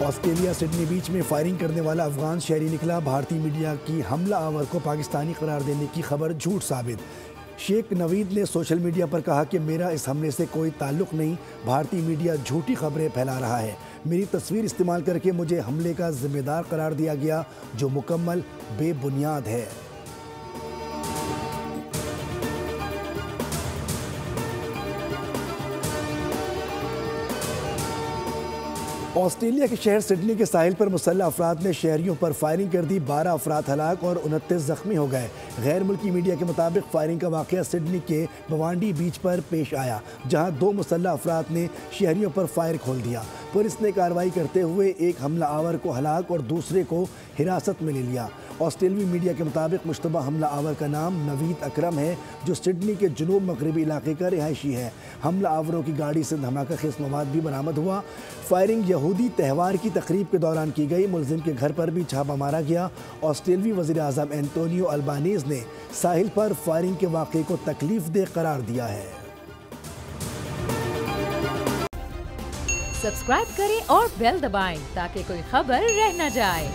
Australia Sydney بیچ میں firing کرنے والا افغان شہری نکلا، بھارتی میڈیا کی حملہ آور کو پاکستانی قرار دینے کی خبر جھوٹ ثابت۔ شیخ نوید نے سوشل میڈیا پر کہا کہ میرا اس حملے سے کوئی تعلق نہیں، بھارتی میڈیا جھوٹی خبریں پھیلا رہا ہے، میری تصویر استعمال کر کے مجھے حملے کا ذمہ دار قرار دیا گیا جو مکمل بے بنیاد ہے۔ آسٹریلیا کے شہر سڈنی کے ساحل پر مسلح افراد نے شہریوں پر فائرنگ کر دی، 12 افراد ہلاک اور 29 زخمی ہو گئے۔ غیر ملکی میڈیا کے مطابق فائرنگ کا واقعہ سڈنی کے بوانڈی بیچ پر پیش آیا، جہاں 2 مسلح افراد نے شہریوں پر فائر کھول دیا۔ پولیس نے کارروائی کرتے ہوئے ایک حملہ آور کو ہلاک اور دوسرے کو حراست میں لے لیا۔ آسٹریلوی میڈیا کے مطابق مشتبہ حملہ آور کا نام نوید اکرم ہے، جو سڈنی کے جنوب مغربی علاقے کا رہائشی ہے۔ حملہ آوروں کی گاڑی سے دھماکہ خیز مواد بھی برآمد ہوا۔ فائرنگ یہودی تہوار کی تقریب کے دوران کی گئی، ملزم کے گھر پر بھی چھاپہ مارا گیا۔ آسٹریلوی وزیر اعظم اینٹونیو البانیز نے ساحل پر فائرنگ کے واقعے کو تکلیف دہ قرار دیا ہے۔ سبسکرائب کریں اور بیل دبائیں تاکہ کوئی خبر رہ نہ جائے۔